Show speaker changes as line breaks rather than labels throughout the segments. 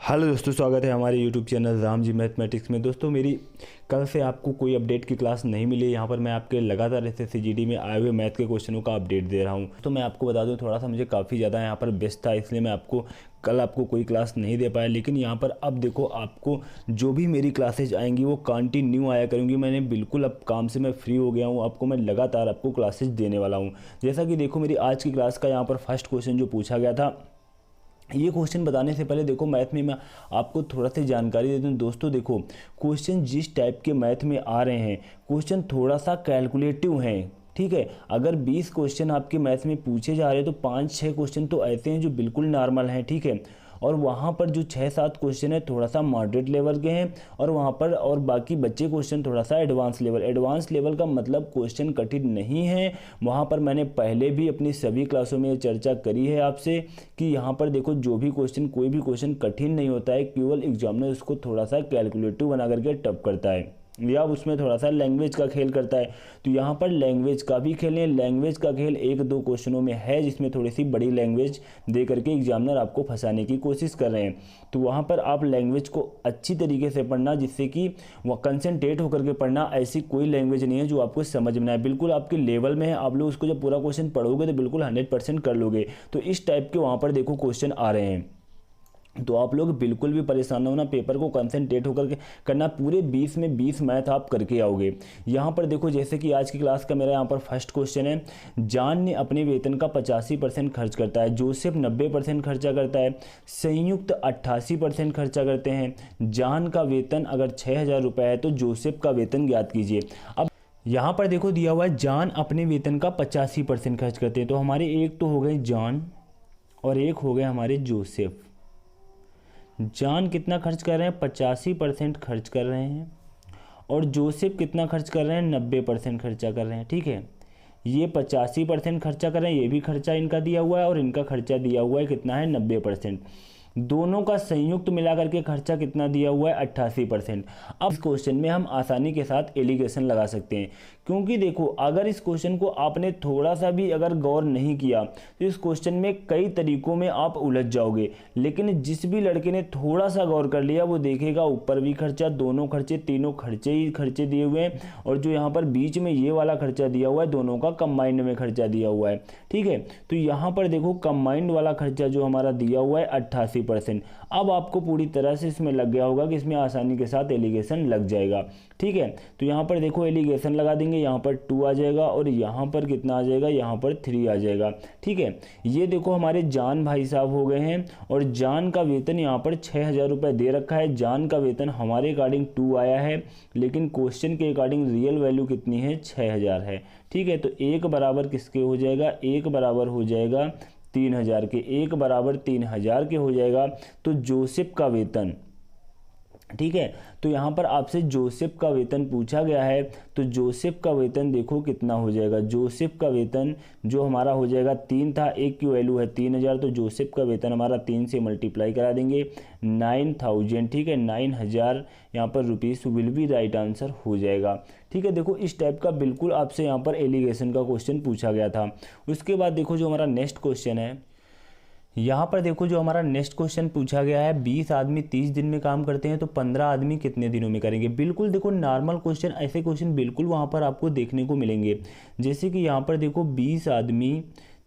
Hello दोस्तों, स्वागत है हमारे YouTube channel Ram ji mathematics में। दोस्तों, मेरी कल से आपको कोई अपडेट की क्लास नहीं मिली। यहाँ पर मैं आपके लगातार ऐसे सीजीडी में आए हुए मैथ के क्वेश्चनों का अपडेट दे रहा हूँ। तो मैं आपको बता दूँ, थोड़ा सा मुझे काफ़ी ज़्यादा यहाँ पर व्यस्त था, इसलिए मैं आपको कोई क्लास नहीं दे पाया। लेकिन यहाँ पर अब देखो, आपको जो भी मेरी क्लासेज आएंगी वो कंटिन्यू आया करूँगी। मैंने बिल्कुल अब काम से मैं फ्री हो गया हूँ, आपको मैं लगातार आपको क्लासेज देने वाला हूँ। जैसा कि देखो, मेरी आज की क्लास का यहाँ पर फर्स्ट क्वेश्चन जो पूछा गया था, ये क्वेश्चन बताने से पहले देखो, मैथ में मैं आपको थोड़ा सी जानकारी दे दूं। दोस्तों देखो, क्वेश्चन जिस टाइप के मैथ में आ रहे हैं, क्वेश्चन थोड़ा सा कैलकुलेटिव हैं। ठीक है, अगर 20 क्वेश्चन आपके मैथ में पूछे जा रहे हैं तो 5-6 क्वेश्चन तो ऐसे हैं जो बिल्कुल नॉर्मल हैं। ठीक है, और वहाँ पर जो 6-7 क्वेश्चन है थोड़ा सा मॉडरेट लेवल के हैं, और वहाँ पर और बाकी बच्चे क्वेश्चन थोड़ा सा एडवांस लेवल का मतलब क्वेश्चन कठिन नहीं है। वहाँ पर मैंने पहले भी अपनी सभी क्लासों में चर्चा करी है आपसे कि यहाँ पर देखो, जो भी क्वेश्चन, कोई भी क्वेश्चन कठिन नहीं होता है, केवल एग्जामिनर उसको थोड़ा सा कैलकुलेटिव बना करके टफ करता है या उसमें थोड़ा सा लैंग्वेज का खेल करता है। तो यहाँ पर लैंग्वेज का भी खेल है। लैंग्वेज का खेल 1-2 क्वेश्चनों में है जिसमें थोड़ी सी बड़ी लैंग्वेज दे करके एग्जामिनर आपको फंसाने की कोशिश कर रहे हैं। तो वहाँ पर आप लैंग्वेज को अच्छी तरीके से पढ़ना, जिससे कि वह कंसंट्रेट होकर के पढ़ना। ऐसी कोई लैंग्वेज नहीं है जो आपको समझ में आए, बिल्कुल आपके लेवल में है। आप लोग उसको जब पूरा क्वेश्चन पढ़ोगे तो बिल्कुल 100% कर लोगे। तो इस टाइप के वहाँ पर देखो क्वेश्चन आ रहे हैं, तो आप लोग बिल्कुल भी परेशान ना होना, पेपर को कंसंट्रेट होकर के करना। पूरे 20 में 20 मैथ आप करके आओगे। यहाँ पर देखो, जैसे कि आज की क्लास का मेरा यहाँ पर फर्स्ट क्वेश्चन है, जॉन ने अपने वेतन का 85% खर्च करता है, जोसेफ 90% खर्चा करता है, संयुक्त 88% खर्चा करते हैं। जॉन का वेतन अगर 6,000 रुपये है तो जोसेफ का वेतन ज्ञात कीजिए। अब यहाँ पर देखो दिया हुआ है, जॉन अपने वेतन का 85% खर्च करते हैं। तो हमारे एक तो हो गए जॉन और एक हो गए हमारे जोसेफ। जॉन कितना खर्च कर रहे हैं? 85% खर्च कर रहे हैं। और जोसेफ कितना खर्च कर रहे हैं? 90% खर्चा कर रहे हैं। ठीक है, ये 85% खर्चा कर रहे हैं, ये भी खर्चा इनका दिया हुआ है, और इनका खर्चा दिया हुआ है कितना है? 90%। दोनों का संयुक्त मिलाकर के खर्चा कितना दिया हुआ है? 88%। अब इस क्वेश्चन में हम आसानी के साथ एलिगेशन लगा सकते हैं, क्योंकि देखो, अगर इस क्वेश्चन को आपने थोड़ा सा भी अगर गौर नहीं किया तो इस क्वेश्चन में कई तरीकों में आप उलझ जाओगे। लेकिन जिस भी लड़के ने थोड़ा सा गौर कर लिया वो देखेगा ऊपर भी खर्चा, दोनों खर्चे, तीनों खर्चे ही खर्चे दिए हुए हैं, और जो यहाँ पर बीच में ये वाला खर्चा दिया हुआ है, दोनों का कंबाइंड में खर्चा दिया हुआ है। ठीक है, तो यहाँ पर देखो, कंबाइंड वाला खर्चा जो हमारा दिया हुआ है 88%। अब आपको पूरी तरह से इसमें लग गया होगा कि इसमें आसानी के साथ एलिगेशन लग जाएगा। ठीक है, तो यहाँ पर देखो एलिगेशन लगा देंगे, यहाँ पर 2 आ जाएगा, और यहाँ पर कितना आ जाएगा? यहाँ पर 3 आ जाएगा। ठीक है, ये देखो हमारे जान भाई साहब हो गए हैं, और जान का वेतन यहाँ पर 6,000 रुपये दे रखा है। जान का वेतन हमारे अकॉर्डिंग 2 आया है, लेकिन क्वेश्चन के अकॉर्डिंग रियल वैल्यू कितनी है? 6,000 है। ठीक है, तो एक बराबर किसके हो जाएगा? एक बराबर हो जाएगा 3,000 के। एक बराबर 3,000 के हो जाएगा। तो जोसेफ का वेतन, ठीक है, तो यहाँ पर आपसे जोसेफ का वेतन पूछा गया है, तो जोसेफ का वेतन देखो कितना हो जाएगा। जोसेफ का वेतन जो हमारा हो जाएगा, 3 था, एक की वैल्यू है 3,000, तो जोसेफ का वेतन हमारा 3 से मल्टीप्लाई करा देंगे, 9,000। ठीक है, 9,000 यहाँ पर rupees will be right answer हो जाएगा। ठीक है, देखो इस टाइप का बिल्कुल आपसे यहाँ पर एलिगेशन का क्वेश्चन पूछा गया था। उसके बाद देखो जो हमारा नेक्स्ट क्वेश्चन है, यहाँ पर देखो जो हमारा नेक्स्ट क्वेश्चन पूछा गया है, 20 आदमी 30 दिन में काम करते हैं तो 15 आदमी कितने दिनों में करेंगे? बिल्कुल देखो, नॉर्मल क्वेश्चन, ऐसे क्वेश्चन बिल्कुल वहाँ पर आपको देखने को मिलेंगे। जैसे कि यहाँ पर देखो, 20 आदमी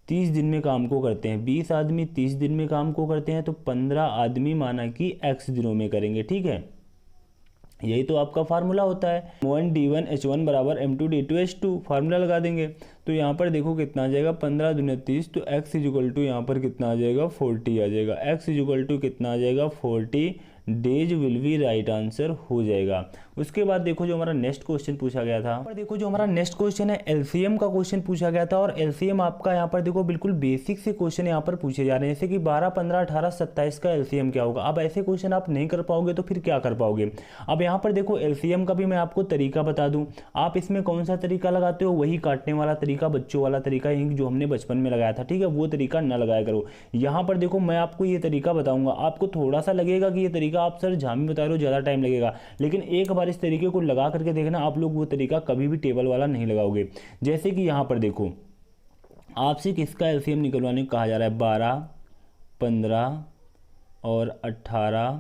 30 दिन में काम को करते हैं, 20 आदमी 30 दिन में काम को करते हैं, तो 15 आदमी माना कि x दिनों में करेंगे। ठीक है, यही तो आपका फार्मूला होता है, M1D1H1 बराबर M2D2H2, फार्मूला लगा देंगे। तो यहाँ पर देखो कितना आ जाएगा? 15 दूनी 30, तो x इक्वल टू यहाँ पर कितना आ जाएगा? 40 आ जाएगा। x इक्वल टू कितना आ जाएगा? 40 days will be right answer हो जाएगा। उसके बाद देखो जो हमारा नेक्स्ट क्वेश्चन पूछा गया था, पर देखो जो हमारा नेक्स्ट क्वेश्चन है, एलसीएम का क्वेश्चन पूछा गया था। और एलसीएम आपका यहाँ पर देखो बिल्कुल बेसिक से क्वेश्चन यहाँ पर पूछे जा रहे हैं, जैसे कि 12, 15, 18, 27 का एलसीएम क्या होगा। अब ऐसे क्वेश्चन आप नहीं कर पाओगे तो फिर क्या कर पाओगे? अब यहाँ पर देखो एलसीएम का भी मैं आपको तरीका बता दूं। आप इसमें कौन सा तरीका लगाते हो? वही काटने वाला तरीका, बच्चों वाला तरीका, जो हमने बचपन में लगाया था। ठीक है, वो तरीका ना लगाया करो। यहाँ पर देखो मैं आपको ये तरीका बताऊंगा, आपको थोड़ा सा लगेगा कि ये तरीका आप सर झामी बता रहे हो, ज़्यादा टाइम लगेगा, लेकिन एक बार इस तरीके को लगा करके देखना, आप लोग वो तरीका कभी भी टेबल वाला नहीं लगाओगे। जैसे कि यहाँ पर देखो, आपसे किसका एलसीएम निकलवाने को कहा जा रहा है? 12, 15 और 18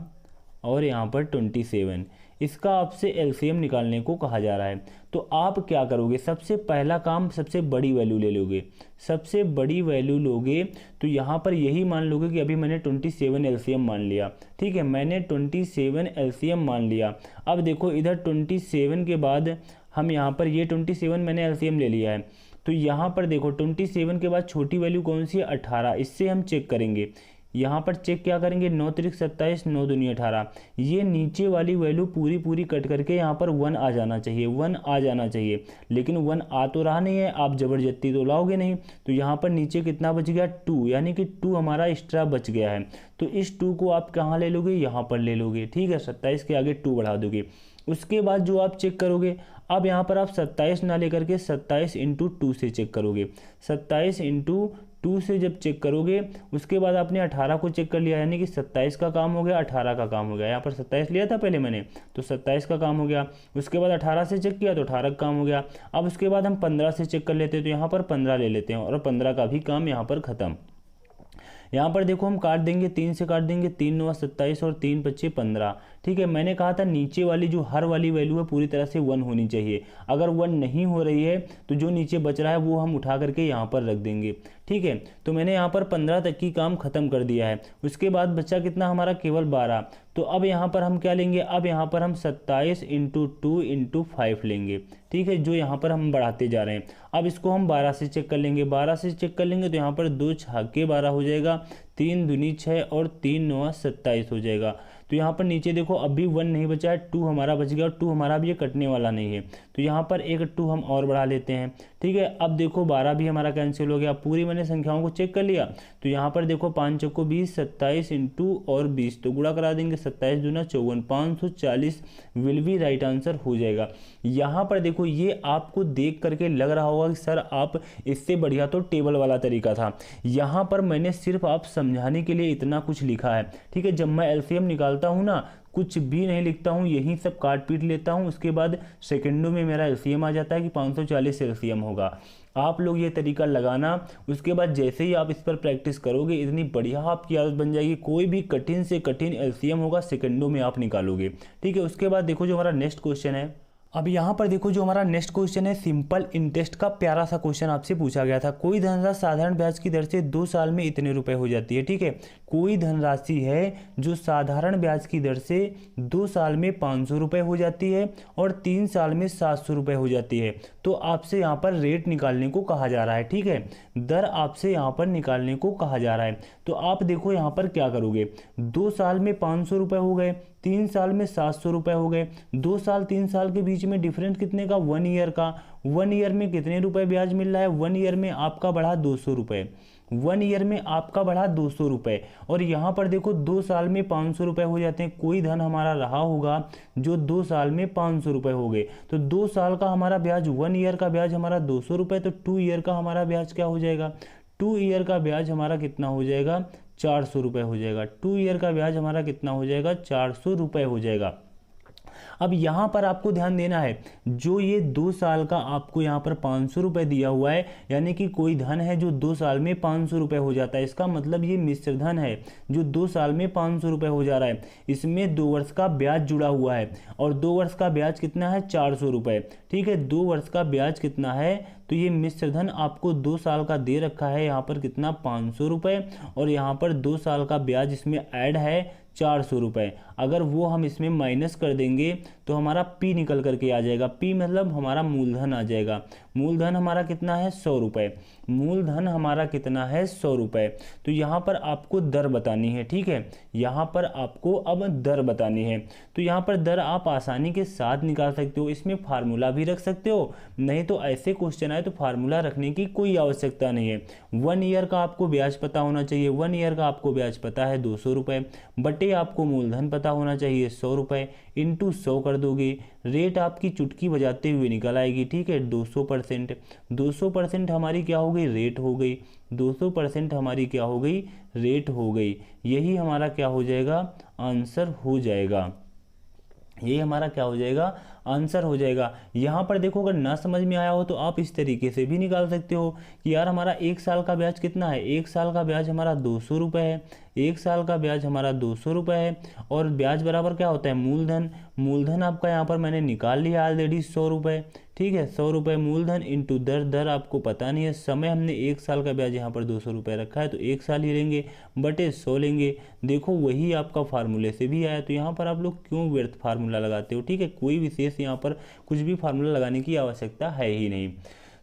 और यहाँ पर 27, इसका आपसे एलसीएम निकालने को कहा जा रहा है। तो आप क्या करोगे, सबसे पहला काम सबसे बड़ी वैल्यू ले लोगे। सबसे बड़ी वैल्यू लोगे तो यहाँ पर यही मान लोगे कि अभी मैंने 27 एलसीएम मान लिया। ठीक है, मैंने 27 एलसीएम मान लिया। अब देखो इधर 27 के बाद हम यहाँ पर ये 27 मैंने एलसीएम ले लिया है, तो यहाँ पर देखो 27 के बाद छोटी वैल्यू कौन सी है, 18। इससे हम चेक करेंगे, यहाँ पर चेक क्या करेंगे, 9 त्रिक 27, 9 दूनी 18। ये नीचे वाली वैल्यू पूरी पूरी कट करके यहाँ पर 1 आ जाना चाहिए, 1 आ जाना चाहिए, लेकिन 1 आ तो रहा नहीं है, आप जबरदस्ती तो लाओगे नहीं। तो यहाँ पर नीचे कितना बच गया, 2, यानी कि 2 हमारा एक्स्ट्रा बच गया है। तो इस 2 को आप कहाँ ले लोगे, यहाँ पर ले लोगे। ठीक है, 27 के आगे 2 बढ़ा दोगे। उसके बाद जो आप चेक करोगे, अब यहाँ पर आप 27 ना लेकर के 27 इंटू 2 से चेक करोगे। 27 इंटू 2 से जब चेक करोगे, उसके बाद आपने 18 को चेक कर लिया, यानी कि 27 का काम हो गया, 18 का काम हो गया। यहाँ पर 27 लिया था पहले मैंने, तो 27 का काम हो गया। उसके बाद 18 से चेक किया तो 18 का काम हो गया। अब उसके बाद हम 15 से चेक कर लेते हैं, तो यहाँ पर 15 ले लेते हैं और 15 का भी काम यहाँ पर ख़त्म। यहाँ पर देखो हम काट देंगे, 3 से काट देंगे, 3 9 27 और 3 25 15। ठीक है, मैंने कहा था नीचे वाली जो हर वाली वैल्यू है पूरी तरह से 1 होनी चाहिए। अगर 1 नहीं हो रही है तो जो नीचे बच रहा है वो हम उठा करके यहाँ पर रख देंगे। ठीक है, तो मैंने यहाँ पर 15 तक की काम खत्म कर दिया है। उसके बाद बचा कितना हमारा, केवल 12। तो अब यहाँ पर हम क्या लेंगे, अब यहाँ पर हम 27 इंटू 2 इंटू 5 लेंगे। ठीक है, जो यहाँ पर हम बढ़ाते जा रहे हैं। अब इसको हम 12 से चेक कर लेंगे, 12 से चेक कर लेंगे तो यहाँ पर 2 छक्के 12 हो जाएगा, 3 दूनी 6 और 3 9 27 हो जाएगा। तो यहाँ पर नीचे देखो अभी 1 नहीं बचा है, 2 हमारा बच गया और 2 हमारा भी ये कटने वाला नहीं है, तो यहाँ पर एक 2 हम और बढ़ा लेते हैं। ठीक है, अब देखो 12 भी हमारा कैंसिल हो गया। पूरी मैंने संख्याओं को चेक कर लिया, तो यहाँ पर देखो 5 चौको 20, 27 इंटू और 20 तो गुणा करा देंगे, 27 दूना 54, 540 विल बी राइट आंसर हो जाएगा। यहाँ पर देखो ये आपको देख करके लग रहा होगा कि सर आप इससे बढ़िया तो टेबल वाला तरीका था। यहाँ पर मैंने सिर्फ आप समझाने के लिए इतना कुछ लिखा है। ठीक है, जब मैं एलसीएम निकालता हूँ ना, कुछ भी नहीं लिखता हूँ, यही सब काट पीट लेता हूँ। उसके बाद सेकंडों में मेरा एलसीएम आ जाता है कि 540 एलसीएम होगा। आप लोग ये तरीका लगाना, उसके बाद जैसे ही आप इस पर प्रैक्टिस करोगे इतनी बढ़िया आपकी आदत बन जाएगी। कोई भी कठिन से कठिन एलसीएम होगा सेकंडों में आप निकालोगे। ठीक है, उसके बाद देखो जो हमारा नेक्स्ट क्वेश्चन है, अब यहाँ पर देखो जो हमारा नेक्स्ट क्वेश्चन है, सिंपल इंटरेस्ट का प्यारा सा क्वेश्चन आपसे पूछा गया था। कोई धनराशि साधारण ब्याज की दर से 2 साल में इतने रुपए हो जाती है। ठीक है, कोई धनराशि है जो साधारण ब्याज की दर से 2 साल में 500 रुपये हो जाती है और 3 साल में 700 रुपये हो जाती है। तो आपसे यहाँ पर रेट निकालने को कहा जा रहा है। ठीक है, दर आपसे यहाँ पर निकालने को कहा जा रहा है। तो आप देखो यहाँ पर क्या करोगे, 2 साल में 500 रुपये हो गए, 3 साल में 700 रुपये हो गए। 2 साल 3 साल के बीच में डिफरेंस कितने का, 1 ईयर का। 1 ईयर में कितने रुपए ब्याज मिल रहा है, 1 ईयर में आपका बढ़ा 200 रुपये। 1 ईयर में आपका बढ़ा 200 रुपये। और यहाँ पर देखो 2 साल में 500 रुपये हो जाते हैं। कोई धन हमारा रहा होगा जो 2 साल में 500 रुपये हो गए, तो 2 साल का हमारा ब्याज, 1 ईयर का ब्याज हमारा 200 रुपये, तो 2 ईयर का हमारा ब्याज क्या हो जाएगा, 2 ईयर का ब्याज हमारा कितना हो जाएगा, 400 रुपये हो जाएगा। 2 ईयर का ब्याज हमारा कितना हो जाएगा, 400 रुपये हो जाएगा। अब यहाँ पर आपको ध्यान देना है, जो ये 2 साल का आपको यहाँ पर 500 रुपये दिया हुआ है, यानी कि कोई धन है जो 2 साल में 500 रुपये हो जाता है। इसका मतलब ये मिश्र धन है जो 2 साल में 500 रुपये हो जा रहा है। इसमें 2 वर्ष का ब्याज जुड़ा हुआ है और 2 वर्ष का ब्याज कितना है, 400 रुपये। ठीक है, 2 वर्ष का ब्याज कितना है, तो ये मिश्र धन आपको 2 साल का दे रखा है यहाँ पर कितना, 500 रुपये, और यहाँ पर 2 साल का ब्याज इसमें ऐड है 400 रुपये। अगर वो हम इसमें माइनस कर देंगे तो हमारा P निकल करके आ जाएगा। P मतलब हमारा मूलधन आ जाएगा। मूलधन हमारा कितना है, 100 रुपये। मूलधन हमारा कितना है, 100 रुपये। तो यहाँ पर आपको दर बतानी है। ठीक है, यहाँ पर आपको अब दर बतानी है। तो यहाँ पर दर आप आसानी के साथ निकाल सकते हो, इसमें फार्मूला भी रख सकते हो, नहीं तो ऐसे क्वेश्चन आए तो फार्मूला रखने की कोई आवश्यकता नहीं है। 1 ईयर का आपको ब्याज पता होना चाहिए। 1 ईयर का आपको ब्याज पता है 200 रुपये, बटे आपको मूलधन पता होना चाहिए 100 रुपये, इंटू 100 कर दोगे, रेट आपकी चुटकी बजाते हुए निकल आएगी। ठीक है, 200%। 200% हमारी क्या हो गई, रेट हो गई। 200% हमारी क्या हो गई, रेट हो गई। यही हमारा क्या हो जाएगा, आंसर हो जाएगा। ये हमारा क्या हो जाएगा, आंसर हो जाएगा। यहाँ पर देखो अगर ना समझ में आया हो तो आप इस तरीके से भी निकाल सकते हो कि यार हमारा 1 साल का ब्याज कितना है, 1 साल का ब्याज हमारा 200 रुपये है, 1 साल का ब्याज हमारा 200 रुपये है और ब्याज बराबर क्या होता है मूलधन। मूलधन आपका यहाँ पर मैंने निकाल लिया ऑलरेडी 100 रुपये, ठीक है। 100 रुपये मूलधन इंटू दर, दर आपको पता नहीं है, समय हमने 1 साल का ब्याज यहाँ पर 200 रुपये रखा है तो 1 साल ही लेंगे बटे 100 लेंगे। देखो वही आपका फार्मूले से भी आया, तो यहाँ पर आप लोग क्यों व्यर्थ फार्मूला लगाते हो, ठीक है। कोई विशेष यहाँ पर कुछ भी फार्मूला लगाने की आवश्यकता है ही नहीं।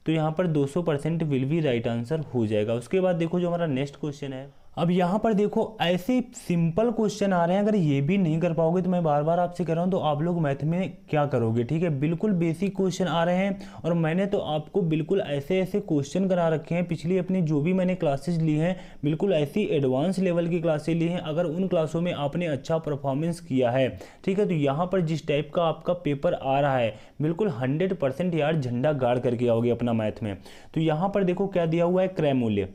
तो यहाँ पर 200% विल बी राइट आंसर हो जाएगा। उसके बाद देखो जो हमारा नेक्स्ट क्वेश्चन है, अब यहाँ पर देखो ऐसे सिंपल क्वेश्चन आ रहे हैं, अगर ये भी नहीं कर पाओगे तो मैं बार बार आपसे कह रहा हूँ तो आप लोग मैथ में क्या करोगे, ठीक है। बिल्कुल बेसिक क्वेश्चन आ रहे हैं और मैंने तो आपको बिल्कुल ऐसे ऐसे क्वेश्चन करा रखे हैं। पिछली अपनी जो भी मैंने क्लासेज ली हैं बिल्कुल ऐसी एडवांस लेवल की क्लासेज ली हैं। अगर उन क्लासों में आपने अच्छा परफॉर्मेंस किया है, ठीक है, तो यहाँ पर जिस टाइप का आपका पेपर आ रहा है बिल्कुल 100% यार झंडा गाड़ करके आओगे अपना मैथ में। तो यहाँ पर देखो क्या दिया हुआ है, क्रय मूल्य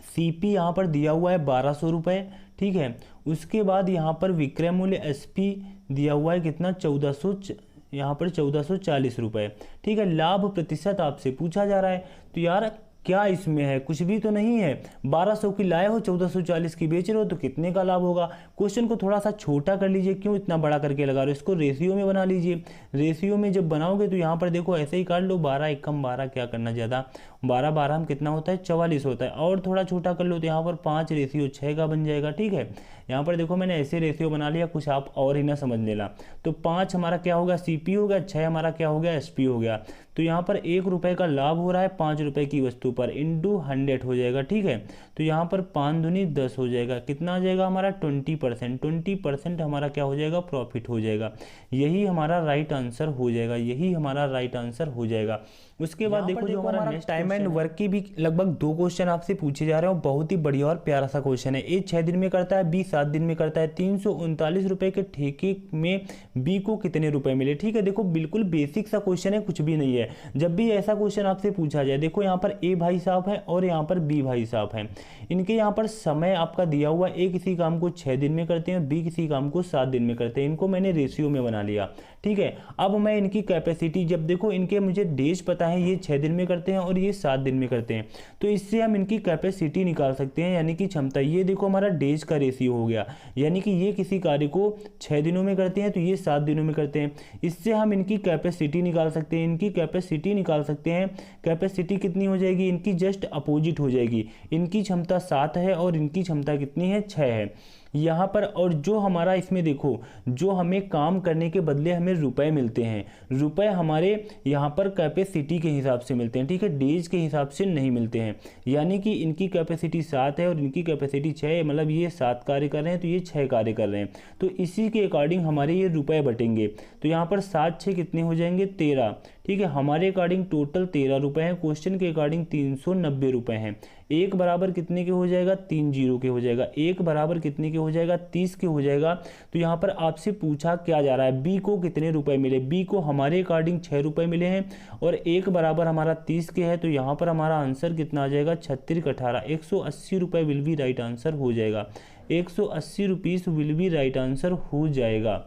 सीपी यहाँ पर दिया हुआ है 1200 रुपये, ठीक है। उसके बाद यहाँ पर विक्रय मूल्य एसपी दिया हुआ है कितना 1400, यहाँ पर 1440 रुपये, ठीक है। लाभ प्रतिशत आपसे पूछा जा रहा है, तो यार क्या इसमें है, कुछ भी तो नहीं है। 1200 की लाए हो 1440 की बेच रहे हो तो कितने का लाभ होगा। क्वेश्चन को थोड़ा सा छोटा कर लीजिए, क्यों इतना बड़ा करके लगा रहे हो, इसको रेशियो में बना लीजिए। रेशियो में जब बनाओगे तो यहाँ पर देखो ऐसे ही काट लो, 12 एकम 12, क्या करना ज़्यादा, 12 12 हम कितना होता है 44 होता है। और थोड़ा छोटा कर लो तो यहाँ पर 5 रेशियो 6 का बन जाएगा, ठीक है। यहाँ पर देखो मैंने ऐसे रेशियो बना लिया, कुछ आप और ही ना समझ लेना। तो 5 हमारा क्या होगा सीपी हो गया, 6 हमारा क्या हो गया एसपी हो गया। तो यहाँ पर 1 रुपये का लाभ हो रहा है 5 रुपये की वस्तु पर, इंटू 100 हो जाएगा, ठीक है। तो यहाँ पर 5 दूनी 10 हो जाएगा, कितना आ जाएगा हमारा 20%। 20% हमारा क्या हो जाएगा प्रॉफिट हो जाएगा। यही हमारा राइट आंसर हो जाएगा, यही हमारा राइट आंसर हो जाएगा। उसके बाद देखो जो हमारा नेक्स्ट टाइम एंड वर्क की भी लगभग 2 क्वेश्चन आपसे पूछे जा रहे हैं, बहुत ही बढ़िया और प्यारा सा क्वेश्चन है। ए 6 दिन में करता है, बी 7 दिन में करता है। 339 रुपये के ठेके में बी को कितने रुपए मिले, ठीक है। देखो बिल्कुल बेसिक सा क्वेश्चन है, कुछ भी नहीं है। जब भी ऐसा क्वेश्चन आपसे पूछा जाए, देखो यहाँ पर ए भाई साहब है और यहाँ पर बी भाई साहब है, इनके यहाँ पर समय आपका दिया हुआ, ए किसी काम को 6 दिन में करते हैं, बी किसी काम को 7 दिन में करते हैं। इनको मैंने रेशियो में बना लिया, ठीक है। अब मैं इनकी कैपेसिटी, जब देखो इनके मुझे डेज पता है, ये 6 दिन में करते हैं और ये 7 दिन में करते हैं, तो इससे हम इनकी कैपेसिटी निकाल सकते हैं, यानी कि क्षमता। ये देखो हमारा डेज का रेशियो हो गया, यानी कि ये किसी कार्य को 6 दिनों में करते हैं तो ये 7 दिनों में करते हैं। इससे हम इनकी कैपेसिटी निकाल सकते हैं, इनकी कैपेसिटी निकाल सकते हैं। कैपेसिटी कितनी हो जाएगी, इनकी जस्ट अपोजिट हो जाएगी। इनकी क्षमता 7 है और इनकी क्षमता कितनी है 6 है यहाँ पर। और जो हमारा इसमें देखो, जो हमें काम करने के बदले हमें रुपए मिलते हैं, रुपए हमारे यहाँ पर कैपेसिटी के हिसाब से मिलते हैं, ठीक है, डेज के हिसाब से नहीं मिलते हैं। यानी कि इनकी कैपेसिटी 7 है और इनकी कैपेसिटी 6 है, मतलब ये 7 कार्य कर रहे हैं तो ये 6 कार्य कर रहे हैं, तो इसी के अकॉर्डिंग हमारे ये रुपए बटेंगे। तो यहाँ पर 7 6 कितने हो जाएंगे 13, ठीक है। हमारे अकॉर्डिंग टोटल 13 रुपये हैं, क्वेश्चन के अकॉर्डिंग 390 रुपये हैं। 1 बराबर कितने के हो जाएगा 3 जीरो के हो जाएगा, 1 बराबर कितने के हो जाएगा 30 के हो जाएगा। तो यहाँ पर आपसे पूछा क्या जा रहा है, बी को कितने रुपए मिले, बी को हमारे अकॉर्डिंग 6 रुपये मिले हैं और 1 बराबर हमारा 30 के है। तो यहाँ पर हमारा आंसर कितना आ जाएगा 36 18, 180 रुपये विल बी राइट आंसर हो जाएगा। 180 rupees will be right answer हो जाएगा।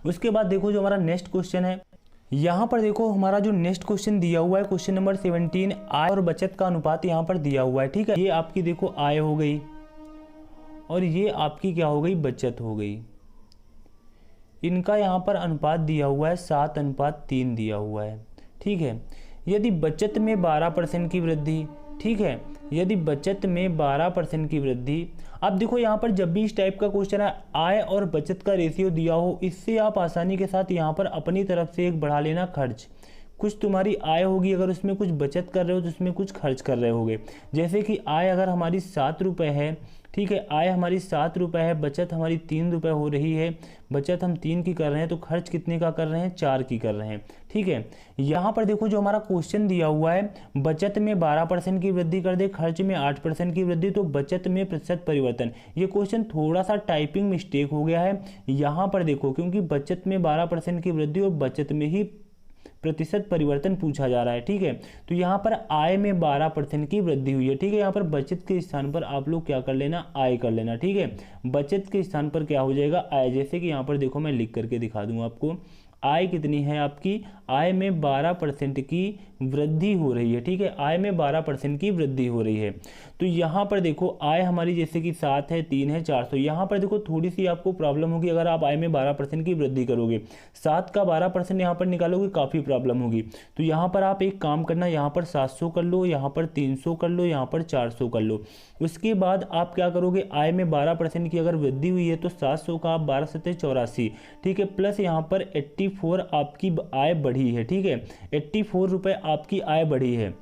उसके बाद देखो जो हमारा नेक्स्ट क्वेश्चन है, यहाँ पर देखो हमारा जो नेक्स्ट क्वेश्चन दिया हुआ है, क्वेश्चन नंबर 17, आय और बचत का अनुपात यहाँ पर दिया हुआ है, ठीक है। ये आपकी देखो आय हो गई और ये आपकी क्या हो गई बचत हो गई। इनका यहाँ पर अनुपात दिया हुआ है 7:3 दिया हुआ है, ठीक है। यदि बचत में 12% की वृद्धि, ठीक है, यदि बचत में 12% की वृद्धि, अब देखो यहाँ पर जब भी इस टाइप का क्वेश्चन है, आय और बचत का रेशियो दिया हो, इससे आप आसानी के साथ यहाँ पर अपनी तरफ से एक बढ़ा लेना खर्च। कुछ तुम्हारी आय होगी, अगर उसमें कुछ बचत कर रहे हो तो उसमें कुछ खर्च कर रहे होगे। जैसे कि आय अगर हमारी 7 रुपये है, ठीक है, आय हमारी 7 रुपये है, बचत हमारी 3 रुपये हो रही है, बचत हम 3 की कर रहे हैं, तो खर्च कितने का कर रहे हैं 4 की कर रहे हैं, ठीक है। यहाँ पर देखो जो हमारा क्वेश्चन दिया हुआ है, बचत में 12% की वृद्धि कर दे, खर्च में 8% की वृद्धि, तो बचत में प्रतिशत परिवर्तन। ये क्वेश्चन थोड़ा सा टाइपिंग मिस्टेक हो गया है यहाँ पर देखो, क्योंकि बचत में 12% की वृद्धि और बचत में ही प्रतिशत परिवर्तन पूछा जा रहा है, ठीक है। तो यहाँ पर आय में 12% की वृद्धि हुई है, ठीक है। यहाँ पर बचत के स्थान पर आप लोग क्या कर लेना आय कर लेना, ठीक है। बचत के स्थान पर क्या हो जाएगा आय। जैसे कि यहाँ पर देखो मैं लिख करके दिखा दूँ आपको, आय कितनी है आपकी, आय में 12% की वृद्धि हो रही है, ठीक है, आय में 12% की वृद्धि हो रही है। तो यहाँ पर देखो आय हमारी जैसे कि 7 है, 3 है, 400। यहाँ पर देखो थोड़ी सी आपको प्रॉब्लम होगी अगर आप आय में 12% की वृद्धि करोगे। 7 का 12% यहाँ पर निकालोगे, काफ़ी प्रॉब्लम होगी। तो यहाँ पर आप एक काम करना, यहाँ पर 700 कर लो, यहाँ पर 300 कर लो, यहाँ पर 400 कर लो। उसके बाद आप क्या करोगे, आय में 12% की अगर वृद्धि हुई है तो 700 का आप 12 सत्ते 84, ठीक है, प्लस यहाँ पर 84 आपकी आय बढ़ी है, ठीक है, 84 रुपये आपकी आय बढ़ी है।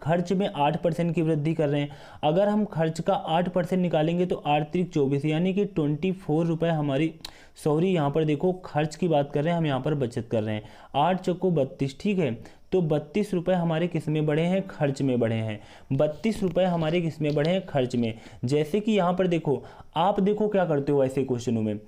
खर्च में 8% की वृद्धि कर रहे हैं। अगर हम खर्च का 8% निकालेंगे तो 8 त्रिक 24 यानी कि 24 रुपये हमारी, सॉरी यहाँ पर देखो खर्च की बात कर रहे हैं, हम यहाँ पर बचत कर रहे हैं। 8 चौको 32, ठीक है, तो 32 रुपये हमारे किस में बढ़े हैं, खर्च में बढ़े हैं। 32 रुपये हमारे किस में बढ़े हैं, खर्च में। जैसे कि यहाँ पर देखो, आप देखो क्या करते हो ऐसे क्वेश्चनों में,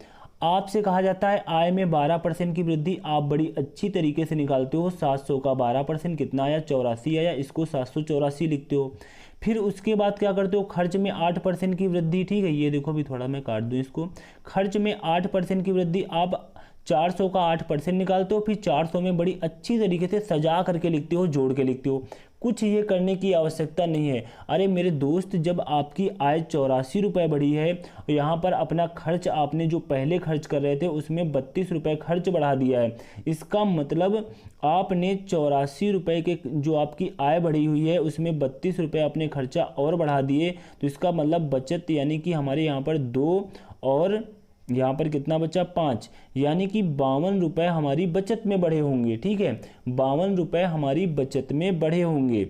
आपसे कहा जाता है आय में 12% की वृद्धि, आप बड़ी अच्छी तरीके से निकालते हो। 700 का 12% कितना आया, 84 आया, इसको 784 लिखते हो। फिर उसके बाद क्या करते हो, खर्च में 8% की वृद्धि, ठीक है, ये देखो अभी थोड़ा मैं काट दूं इसको, खर्च में 8% की वृद्धि, आप 400 का 8% निकालते हो, फिर 400 में बड़ी अच्छी तरीके से सजा करके लिखते हो, जोड़ के लिखते हो। कुछ ये करने की आवश्यकता नहीं है। अरे मेरे दोस्त, जब आपकी आय 84 रुपये बढ़ी है, यहाँ पर अपना खर्च आपने जो पहले खर्च कर रहे थे उसमें 32 रुपये खर्च बढ़ा दिया है। इसका मतलब आपने 84 रुपये के जो आपकी आय बढ़ी हुई है उसमें 32 रुपये अपने खर्चा और बढ़ा दिए। तो इसका मतलब बचत यानी कि हमारे यहाँ पर 2 और यहाँ पर कितना बचा, 5, यानी कि 52 रुपये हमारी बचत में बढ़े होंगे, ठीक है, 52 रुपये हमारी बचत में बढ़े होंगे।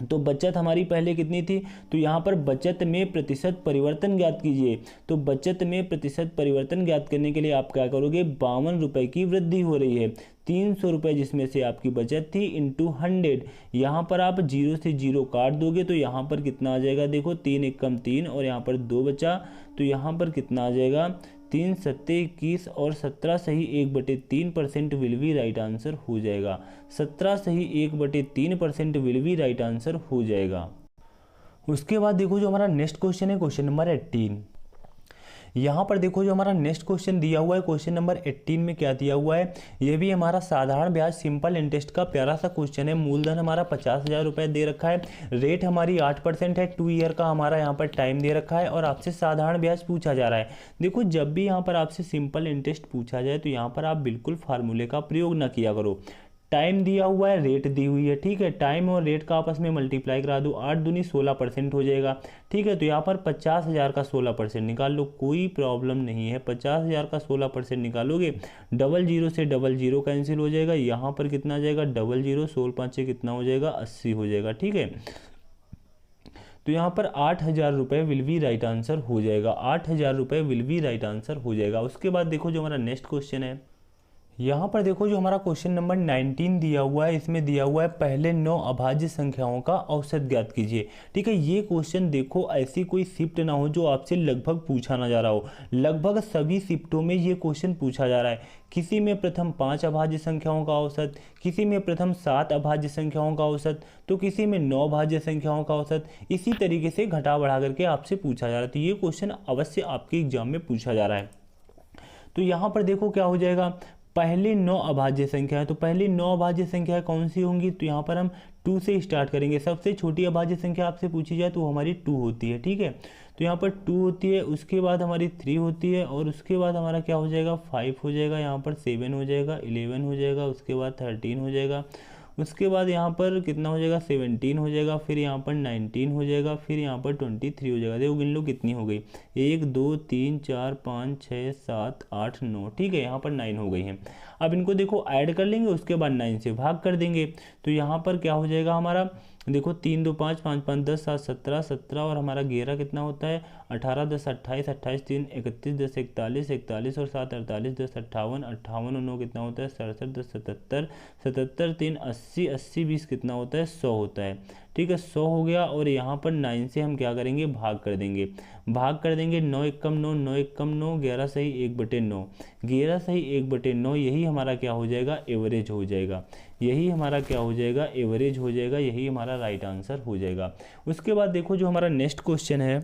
तो बचत हमारी पहले कितनी थी, तो यहाँ पर बचत में प्रतिशत परिवर्तन ज्ञात कीजिए। तो बचत में प्रतिशत परिवर्तन ज्ञात करने के लिए आप क्या करोगे, 52 रुपये की वृद्धि हो रही है, 300 रुपये जिसमें से आपकी बचत थी इंटू 100। यहाँ पर आप 0 से 0 काट दोगे तो यहाँ पर कितना आ जाएगा, देखो 3 एकम 3 और यहाँ पर 2 बचा, तो यहाँ पर कितना आ जाएगा, 3 सत्ते 21 और 17 सही 1/3% विल बी राइट आंसर हो जाएगा। 17 सही 1/3% विल बी राइट आंसर हो जाएगा। उसके बाद देखो जो हमारा नेक्स्ट क्वेश्चन है, क्वेश्चन नंबर 18। यहाँ पर देखो जो हमारा नेक्स्ट क्वेश्चन दिया हुआ है, क्वेश्चन नंबर 18 में क्या दिया हुआ है, ये भी हमारा साधारण ब्याज सिंपल इंटरेस्ट का प्यारा सा क्वेश्चन है। मूलधन हमारा 50,000 रुपये दे रखा है, रेट हमारी 8% है, 2 ईयर का हमारा यहाँ पर टाइम दे रखा है और आपसे साधारण ब्याज पूछा जा रहा है। देखो जब भी यहाँ पर आपसे सिंपल इंटरेस्ट पूछा जाए तो यहाँ पर आप बिल्कुल फार्मूले का प्रयोग ना किया करो। टाइम दिया हुआ है, रेट दी हुई है, ठीक है, टाइम और रेट का आपस में मल्टीप्लाई करा दो, 8 दूनी 16% हो जाएगा, ठीक है। तो यहाँ पर 50,000 का 16% निकाल लो, कोई प्रॉब्लम नहीं है। 50,000 का 16% निकालोगे, 00 से 00 कैंसिल हो जाएगा, यहाँ पर कितना आ जाएगा, 00 16 5 से कितना हो जाएगा, 80 हो जाएगा, ठीक है। तो यहाँ पर 8,000 रुपये विल बी राइट आंसर हो जाएगा, 8,000 रुपये विल बी राइट आंसर हो जाएगा। उसके बाद देखो जो हमारा नेक्स्ट क्वेश्चन है, यहाँ पर देखो जो हमारा क्वेश्चन नंबर 19 दिया हुआ है, इसमें दिया हुआ है पहले 9 अभाज्य संख्याओं का औसत ज्ञात कीजिए, ठीक है। ये क्वेश्चन देखो ऐसी कोई शिफ्ट ना हो जो आपसे लगभग पूछा ना जा रहा हो, लगभग सभी शिफ्टों में ये क्वेश्चन पूछा जा रहा है। किसी में प्रथम 5 अभाज्य संख्याओं का औसत, किसी में प्रथम 7 अभाज्य संख्याओं का औसत, तो किसी में 9 अभाज्य संख्याओं का औसत, इसी तरीके से घटा बढ़ा करके आपसे पूछा जा रहा है। तो ये क्वेश्चन अवश्य आपके एग्जाम में पूछा जा रहा है। तो यहाँ पर देखो क्या हो जाएगा, पहले 9 अभाज्य संख्या है, तो पहली 9 अभाज्य संख्या कौन सी होंगी, तो यहाँ पर हम 2 से स्टार्ट करेंगे। सबसे छोटी अभाज्य संख्या आपसे पूछी जाए तो हमारी 2 होती है, ठीक है। तो यहाँ पर 2 होती है, उसके बाद हमारी 3 होती है और उसके बाद हमारा क्या हो जाएगा, 5 हो जाएगा, यहाँ पर 7 हो जाएगा, 11 हो जाएगा, उसके बाद 13 हो जाएगा, उसके बाद यहाँ पर कितना हो जाएगा, 17 हो जाएगा, फिर यहाँ पर 19 हो जाएगा, फिर यहाँ पर 23 हो जाएगा। देखो गिन लो कितनी हो गई, 1 2 3 4 5 6 7 8 9, ठीक है, यहाँ पर 9 हो गई हैं। अब इनको देखो ऐड कर लेंगे, उसके बाद 9 से भाग कर देंगे, तो यहाँ पर क्या हो जाएगा हमारा, देखो 3 2 5 5 5 10 7 17 17 और हमारा 11 कितना होता है, 18 10 28 28 3 31 10 41 41 और 7 48 10 58 58 और 9 कितना होता है, 67 10 77 77 3 80 80 20 कितना होता है, 100 होता है, ठीक है, 100 हो गया। और यहाँ पर 9 से हम क्या करेंगे, भाग कर देंगे, भाग कर देंगे, 9 एकम 9 9 एकम 9, 11 सही 1/9, 11 सही 1/9, यही हमारा क्या हो जाएगा, एवरेज हो जाएगा, यही हमारा क्या हो जाएगा, एवरेज हो जाएगा, यही हमारा राइट आंसर हो जाएगा। उसके बाद देखो जो हमारा नेक्स्ट क्वेश्चन है,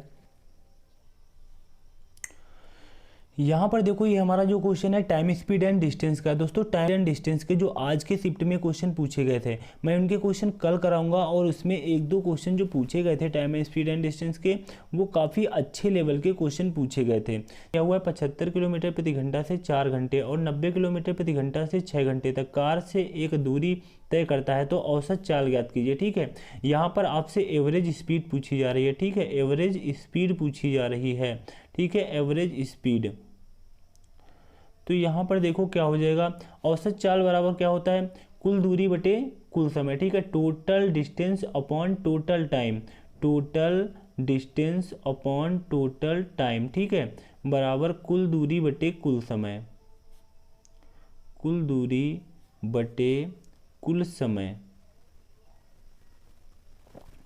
यहाँ पर देखो ये हमारा जो क्वेश्चन है टाइम स्पीड एंड डिस्टेंस का। दोस्तों टाइम एंड डिस्टेंस के जो आज के शिफ्ट में क्वेश्चन पूछे गए थे, मैं उनके क्वेश्चन कल कराऊंगा और उसमें एक दो क्वेश्चन जो पूछे गए थे time and speed and distance के, वो काफ़ी अच्छे लेवल के क्वेश्चन पूछे गए थे। क्या हुआ है, 75 किलोमीटर प्रति घंटा से 4 घंटे और 90 किलोमीटर प्रति घंटा से 6 घंटे तक कार से एक दूरी तय करता है तो औसत चाल ज्ञात कीजिए। ठीक है, यहाँ पर आपसे एवरेज स्पीड पूछी जा रही है। ठीक है, एवरेज स्पीड पूछी जा रही है। ठीक है, एवरेज स्पीड। तो यहाँ पर देखो क्या हो जाएगा, औसत चाल बराबर क्या होता है, कुल दूरी बटे कुल समय। ठीक है, total distance upon total time, total distance upon total time. ठीक है, बराबर कुल दूरी बटे कुल समय, कुल दूरी बटे कुल समय।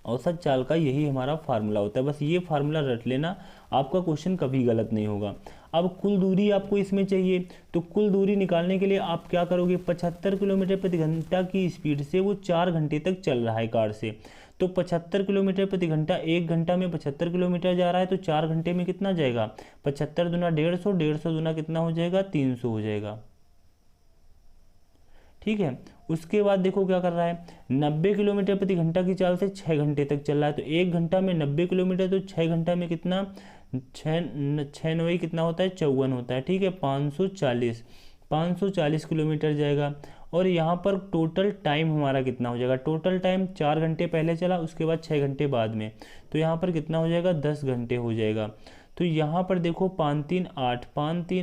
औसत चाल का यही हमारा फार्मूला होता है, बस ये फार्मूला रट लेना, आपका क्वेश्चन कभी गलत नहीं होगा। अब कुल दूरी आपको इसमें चाहिए, तो कुल दूरी निकालने के लिए आप क्या करोगे, 75 किलोमीटर प्रति घंटा की स्पीड से वो 4 घंटे तक चल रहा है कार से, तो 75 किलोमीटर प्रति घंटा, 1 घंटा में 75 किलोमीटर जा रहा है, तो 4 घंटे में कितना जाएगा, 75 दूना 150, 150 दूना कितना हो जाएगा, 300 हो जाएगा। ठीक है, उसके बाद देखो क्या कर रहा है, 90 किलोमीटर प्रति घंटा की चाल से 6 घंटे तक चल रहा है, तो 1 घंटा में 90 किलोमीटर, तो 6 घंटा में कितना, 6 9 कितना होता है, 54 होता है। ठीक है, 540 किलोमीटर जाएगा। और यहाँ पर टोटल टाइम हमारा कितना हो जाएगा, टोटल टाइम 4 घंटे पहले चला, उसके बाद 6 घंटे बाद में, तो यहाँ पर कितना हो जाएगा, 10 घंटे हो जाएगा। तो यहाँ पर देखो 5 3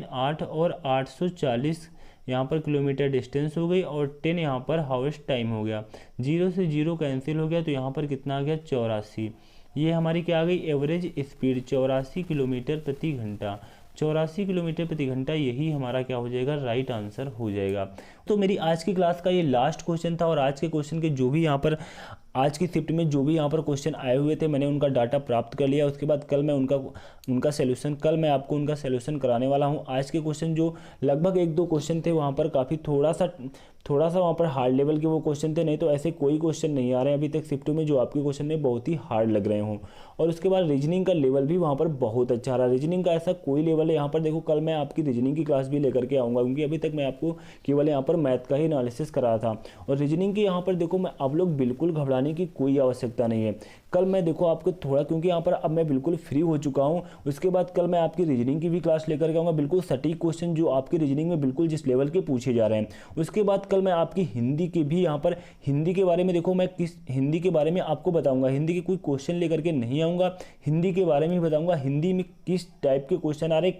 8 और 840 यहाँ पर किलोमीटर डिस्टेंस हो गई, और 10 यहाँ पर हावर्स टाइम हो गया, 0 से 0 कैंसिल हो गया, तो यहाँ पर कितना आ गया, 84। ये हमारी क्या आ गई, एवरेज स्पीड 84 किलोमीटर प्रति घंटा। 84 किलोमीटर प्रति घंटा, यही हमारा क्या हो जाएगा, राइट आंसर हो जाएगा। तो मेरी आज की क्लास का ये लास्ट क्वेश्चन था, और आज के क्वेश्चन के जो भी यहाँ पर आज की शिफ्ट में जो भी यहाँ पर क्वेश्चन आए हुए थे, मैंने उनका डाटा प्राप्त कर लिया। उसके बाद कल मैं उनका सॉल्यूशन कल मैं आपको उनका सॉल्यूशन कराने वाला हूँ। आज के क्वेश्चन जो लगभग 1-2 क्वेश्चन थे, वहाँ पर काफ़ी थोड़ा सा वहाँ पर हार्ड लेवल के वो क्वेश्चन थे, नहीं तो ऐसे कोई क्वेश्चन नहीं आ रहे हैं अभी तक शिफ्ट में जो आपके क्वेश्चन में बहुत ही हार्ड लग रहे हों। और उसके बाद रीजनिंग का लेवल भी वहाँ पर बहुत अच्छा रहा। रीजनिंग का ऐसा कोई लेवल है यहाँ पर, देखो कल मैं आपकी रीजनिंग की क्लास भी लेकर के आऊँगा, क्योंकि अभी तक मैं आपको केवल यहाँ पर मैथ का ही एनालिसिस करा था। और रीजनिंग की यहाँ पर देखो, मैं आप लोग बिल्कुल घबराने की कोई आवश्यकता नहीं है। कल मैं देखो आपको थोड़ा, क्योंकि यहाँ पर अब मैं बिल्कुल फ्री हो चुका हूँ, उसके बाद कल मैं आपकी रीजनिंग की भी क्लास लेकर के आऊँगा, बिल्कुल सटीक क्वेश्चन जो आपकी रीजनिंग में बिल्कुल जिस लेवल के पूछे जा रहे हैं। उसके बाद कल मैं आपकी हिंदी के भी यहाँ पर, हिंदी के बारे में देखो मैं हिंदी के बारे में आपको बताऊँगा। हिंदी के कोई क्वेश्चन लेकर के नहीं आऊँगा, हिंदी के बारे में ही बताऊँगा, हिंदी में किस टाइप के क्वेश्चन आ रहे हैं,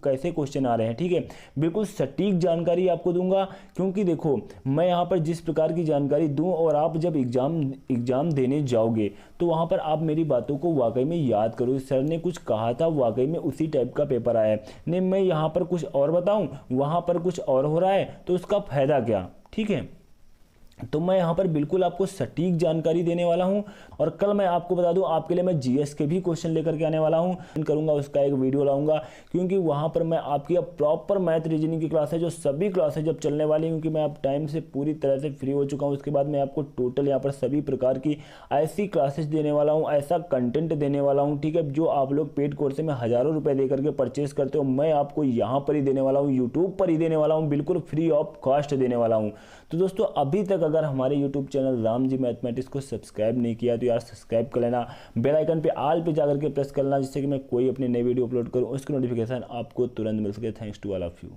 कैसे क्वेश्चन आ रहे हैं। ठीक है, बिल्कुल सटीक जानकारी आपको दूंगा, क्योंकि देखो मैं यहाँ पर जिस प्रकार की जानकारी दूँ, और आप जब एग्जाम देने जाओगे तो वहाँ पर आप मेरी बातों को वाकई में याद करो। सर ने कुछ कहा था, वाकई में उसी टाइप का पेपर आया है, नहीं मैं यहाँ पर कुछ और बताऊँ, वहाँ पर कुछ और हो रहा है, तो उसका फायदा क्या। ठीक है, तो मैं यहाँ पर बिल्कुल आपको सटीक जानकारी देने वाला हूँ। और कल मैं आपको बता दूँ, आपके लिए मैं जीएस के भी क्वेश्चन लेकर के आने वाला हूँ, करूँगा उसका एक वीडियो लाऊंगा, क्योंकि वहाँ पर मैं आपकी अब प्रॉपर मैथ रीजनिंग की क्लास है, जो सभी क्लासेज जब चलने वाली हैं, क्योंकि मैं अब टाइम से पूरी तरह से फ्री हो चुका हूँ। उसके बाद मैं आपको टोटल यहाँ पर सभी प्रकार की ऐसी क्लासेज देने वाला हूँ, ऐसा कंटेंट देने वाला हूँ। ठीक है, जो आप लोग पेड कोर्स में हज़ारों रुपये दे करके परचेज करते हो, मैं आपको यहाँ पर ही देने वाला हूँ, यूट्यूब पर ही देने वाला हूँ, बिल्कुल फ्री ऑफ कॉस्ट देने वाला हूँ। तो दोस्तों अभी तक अगर हमारे YouTube channel Ram ji mathematics को सब्सक्राइब नहीं किया तो यार सब्सक्राइब कर लेना, बेल आइकन पे ऑल पे जाकर के प्रेस कर लेना, जिससे कि मैं कोई अपनी नई वीडियो अपलोड करूँ उसकी नोटिफिकेशन आपको तुरंत मिल सके। Thanks to all of you.